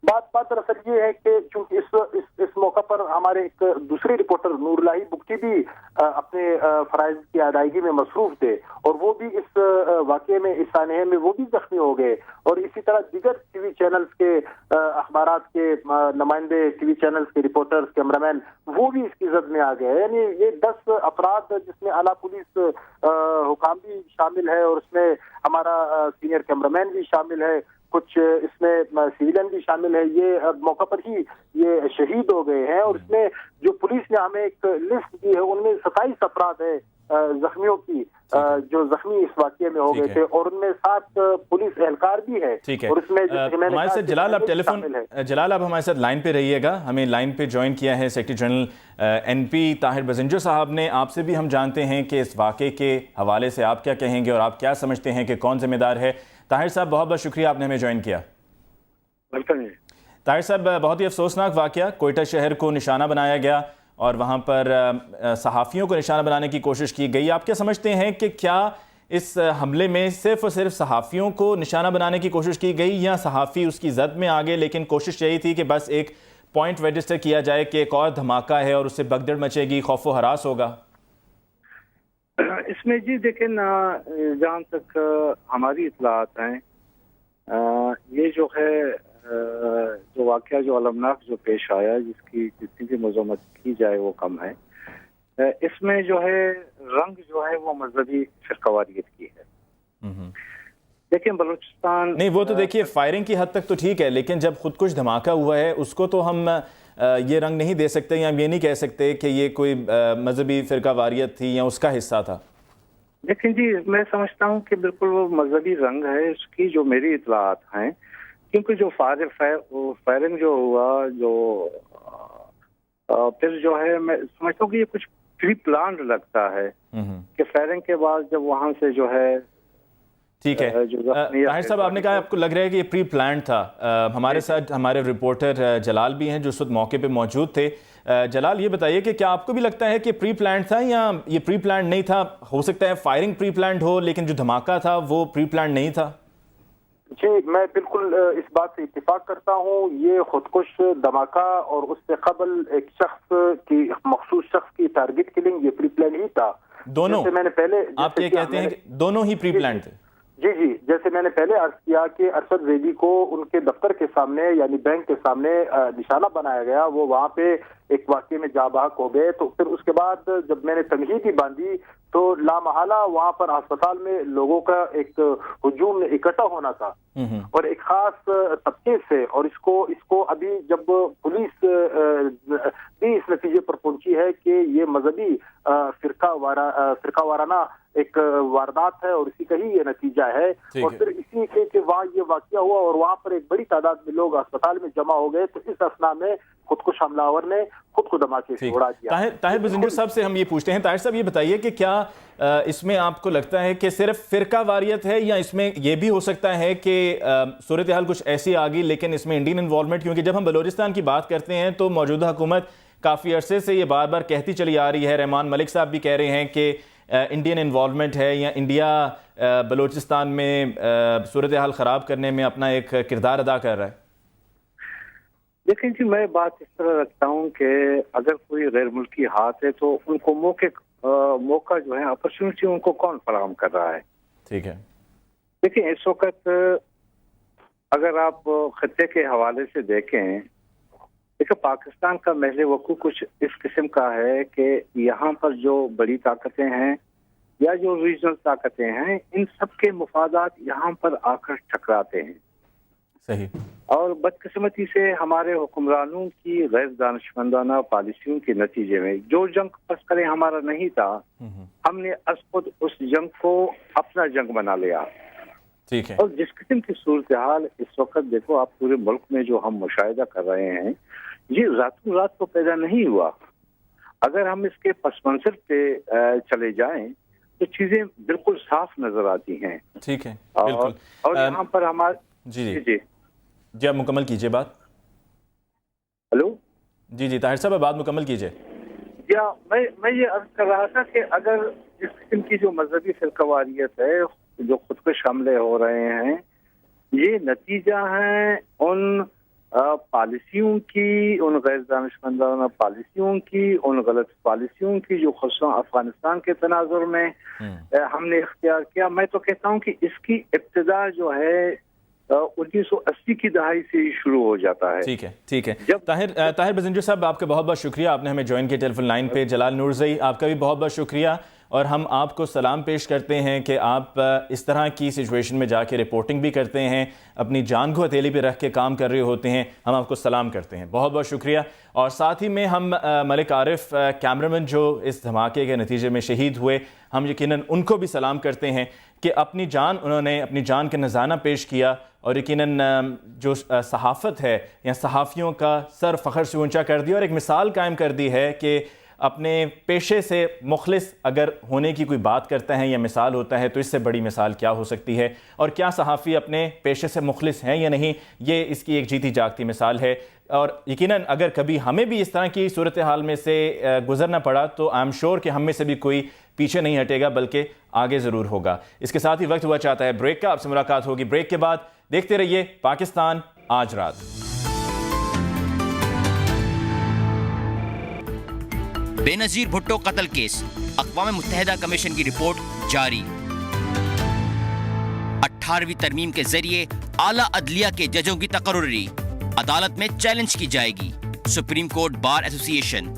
بات دراصل یہ ہے کہ چونکہ اس موقع پر ہمارے ایک دوسرے رپورٹر نور الہی بگٹی بھی اپنے فرائض کی ادائیگی میں مصروف تھے اور وہ بھی اس واقعے میں اس سانحے میں وہ بھی زخمی ہو گئے، اور اسی طرح دیگر ٹی وی چینلز کے اخبارات کے نمائندے، ٹی وی چینلز کے رپورٹرز، کیمرامین وہ بھی اس کی زد میں آ گئے. یعنی یہ 10 افراد جس میں اعلیٰ پولیس حکام بھی شامل ہے اور اس میں ہمارا سینئر کیمرامین بھی شامل ہے، کچھ اس میں سویلین بھی شامل ہے، یہ موقع پر ہی یہ شہید ہو گئے ہیں. اور اس میں جو پولیس نے ہمیں ایک لسٹ دی ہے ان میں 27 افراد ہے زخمیوں کی جو زخمی اس واقعے میں ہو گئے تھے، اور ان میں 7 پولیس اہلکار بھی ہے. اور اس میں ہمارے ساتھ جلال، آپ جلال آپ ہمارے ساتھ لائن پہ رہیے گا. ہمیں لائن پہ جوائن کیا ہے secretary general N P Tahir Bizenjo صاحب نے. آپ سے بھی ہم جانتے ہیں کہ اس واقعے کے حوالے سے آپ کیا کہیں گے اور آپ کیا سمجھتے ہیں کہ کون ذمہ دار ہے. طاہر صاحب بہت بہت شکریہ آپ نے ہمیں جوائن کیا. طاہر صاحب، بہت ہی افسوسناک واقعہ، کوئٹہ شہر کو نشانہ بنایا گیا اور وہاں پر صحافیوں کو نشانہ بنانے کی کوشش کی گئی. آپ کیا سمجھتے ہیں کہ کیا اس حملے میں صرف اور صرف صحافیوں کو نشانہ بنانے کی کوشش کی گئی، یا صحافی اس کی زد میں آگے لیکن کوشش یہی تھی کہ بس ایک پوائنٹ رجسٹر کیا جائے کہ ایک اور دھماکہ ہے اور اس سے بگدڑ مچے گی، خوف و ہراس ہوگا؟ اس میں جی دیکھیں، جہاں تک ہماری اطلاعات ہیں، یہ جو ہے جو واقعہ جو المناک جو پیش آیا، جتنی بھی مذمت کی جائے وہ کم ہے. اس میں جو ہے رنگ جو ہے وہ مذہبی فرقہ واریت کی ہے. لیکن بلوچستان نہیں، وہ تو دیکھیے فائرنگ کی حد تک تو ٹھیک ہے، لیکن جب خود کچھ دھماکہ ہوا ہے اس کو تو ہم یہ رنگ نہیں دے سکتے، یا ہم یہ نہیں کہہ سکتے کہ یہ کوئی مذہبی فرقہ واریت تھی یا اس کا حصہ تھا. لیکن جی میں سمجھتا ہوں کہ بالکل وہ مذہبی رنگ ہے اس کی، جو میری اطلاعات ہیں. کیونکہ جو فائرنگ جو ہوا، جو پھر جو ہے میں سمجھتا ہوں کہ یہ کچھ پری پلانڈ لگتا ہے کہ فائرنگ کے بعد جب وہاں سے جو ہے. ٹھیک ہے طاہر صاحب، آپ نے کہا آپ کو لگ رہا ہے کہ یہ پری پلانڈ تھا. ہمارے ساتھ ہمارے رپورٹر جلال بھی ہیں جو اس وقت موقع پہ موجود تھے. جلال، یہ بتائیے کہ کیا آپ کو بھی لگتا ہے کہ پری پلانڈ تھا یا یہ پری پلانڈ نہیں تھا؟ ہو سکتا ہے فائرنگ پری پلانڈ ہو لیکن جو دھماکہ تھا وہ پری پلانڈ نہیں تھا. جی میں بالکل اس بات سے اتفاق کرتا ہوں. یہ خودکش دھماکہ اور اس سے قبل ایک شخص کی، مخصوص شخص کی ٹارگٹ کلنگ، یہ پری پلان ہی تھا. دونوں میں نے پہلے آپ یہ کہتے ہیں کہ دونوں ہی پری پلانڈ تھے؟ جی جیسے میں نے پہلے عرض کیا کہ ارشد زیدی کو ان کے دفتر کے سامنے یعنی بینک کے سامنے نشانہ بنایا گیا، وہ وہاں پہ ایک واقعے میں جاں بحق ہو گئے. تو پھر اس کے بعد جب میں نے تمہید ہی باندھی تو لامحالہ وہاں پر ہسپتال میں لوگوں کا ایک ہجوم اکٹھا ہونا تھا اور ایک خاص طبقے سے. اور اس کو ابھی جب پولیس بھی اس نتیجے پر پہنچی ہے کہ یہ مذہبی فرقہ وارانہ ایک واردات ہے اور اسی کا ہی یہ نتیجہ ہے. اور پھر اسی کے وہاں یہ واقعہ ہوا اور وہاں پر ایک بڑی تعداد میں لوگ اسپتال میں جمع ہو گئے. تو اس اثنا میں خودکش حملہ آور نے خود کو دھماکے سے اڑا دیا. طاہر بزنجو صاحب سے ہم یہ پوچھتے ہیں. طاہر صاحب یہ بتائیے کہ کیا اس میں آپ کو لگتا ہے کہ صرف فرقہ واریت ہے، یا اس میں یہ بھی ہو سکتا ہے کہ صورتحال کچھ ایسی آ گئی لیکن اس میں انڈین انوالومنٹ؟ کیونکہ جب ہم بلوچستان کی بات کرتے ہیں تو موجودہ حکومت کافی عرصے سے یہ بار بار کہتی چلی آ رہی ہے، رحمان ملک صاحب بھی کہہ رہے ہیں کہ انڈین انوالومنٹ ہے، یا انڈیا بلوچستان میں صورتحال خراب کرنے میں اپنا ایک کردار ادا کر رہا ہے. دیکھیں جی، میں بات اس طرح رکھتا ہوں کہ اگر کوئی غیر ملکی ہاتھ ہے تو ان کو موقع جو ہے، اپرچونٹی ان کو کون فراہم کر رہا ہے؟ ٹھیک ہے. دیکھیں اس وقت اگر آپ خطے کے حوالے سے دیکھیں، پاکستان کا محل وقوع کچھ اس قسم کا ہے کہ یہاں پر جو بڑی طاقتیں ہیں یا جو ریجنل طاقتیں ہیں، ان سب کے مفادات یہاں پر آ کر ٹکراتے ہیں. صحیح. اور بدقسمتی سے ہمارے حکمرانوں کی غیر دانشمندانہ پالیسیوں کے نتیجے میں جو جنگ فرض کریں ہمارا نہیں تھا، ہم نے از خود اس جنگ کو اپنا جنگ بنا لیا. ٹھیک ہے. اور جس قسم کی صورتحال اس وقت دیکھو آپ پورے ملک میں جو ہم مشاہدہ کر رہے ہیں، یہ راتوں رات تو پیدا نہیں ہوا. اگر ہم اس کے پس منظر پہ چلے جائیں تو چیزیں بالکل صاف نظر آتی ہیں. ٹھیک ہے، بالکل. اور یہاں پر ہمارے جی آپ مکمل کیجئے بات. ہلو جی طاہر صاحب بات مکمل کیجئے. میں یہ عرض کر رہا تھا کہ اگر اس قسم کی جو مذہبی فرقہ واریت ہے، جو خودکش حملے ہو رہے ہیں، یہ نتیجہ ہیں ان پالیسیوں کی، ان غیر دانشمندانہ پالیسیوں کی، ان غلط پالیسیوں کی جو خصوصاً افغانستان کے تناظر میں ہم نے اختیار کیا. میں تو کہتا ہوں کہ اس کی ابتدا جو ہے 1980 کی دہائی سے ہی شروع ہو جاتا ہے. ٹھیک ہے. طاہر بزنجو صاحب، آپ کا بہت بہت شکریہ، آپ نے ہمیں جوائن کیا ٹیلی فون لائن پہ. جلال نورزئی، آپ کا بھی بہت بہت شکریہ، اور ہم آپ کو سلام پیش کرتے ہیں کہ آپ اس طرح کی سچویشن میں جا کے رپورٹنگ بھی کرتے ہیں، اپنی جان کو ہتھیلی پہ رکھ کے کام کر رہے ہوتے ہیں. ہم آپ کو سلام کرتے ہیں، بہت بہت شکریہ. اور ساتھ ہی میں ہم ملک عارف کیمرامین جو اس دھماکے کے نتیجے میں شہید ہوئے، ہم یقیناً ان کو بھی سلام کرتے ہیں کہ انہوں نے اپنی جان کا نذرانہ پیش کیا، اور یقیناً جو صحافت ہے یا صحافیوں کا سر فخر سے اونچا کر دیا، اور ایک مثال قائم کر دی ہے کہ اپنے پیشے سے مخلص اگر ہونے کی کوئی بات کرتا ہے یا مثال ہوتا ہے تو اس سے بڑی مثال کیا ہو سکتی ہے. اور کیا صحافی اپنے پیشے سے مخلص ہیں یا نہیں، یہ اس کی ایک جیتی جاگتی مثال ہے. اور یقیناً اگر کبھی ہمیں بھی اس طرح کی صورتحال میں سے گزرنا پڑا تو آئی ایم شیور کہ ہم میں سے بھی کوئی پیچھے نہیں ہٹے گا، بلکہ آگے ضرور ہوگا. اس کے ساتھ ہی وقت ہوا چاہتا ہے بریک کا. آپ سے ملاقات ہوگی بریک کے بعد. دیکھتے رہیے پاکستان آج رات. بے نظیر بھٹو قتل کیس، اقوام متحدہ کمیشن کی رپورٹ جاری. 18ویں ترمیم کے ذریعے اعلیٰ عدلیہ کے ججوں کی تقرری عدالت میں چیلنج کی جائے گی. سپریم کورٹ بار ایسوسی ایشن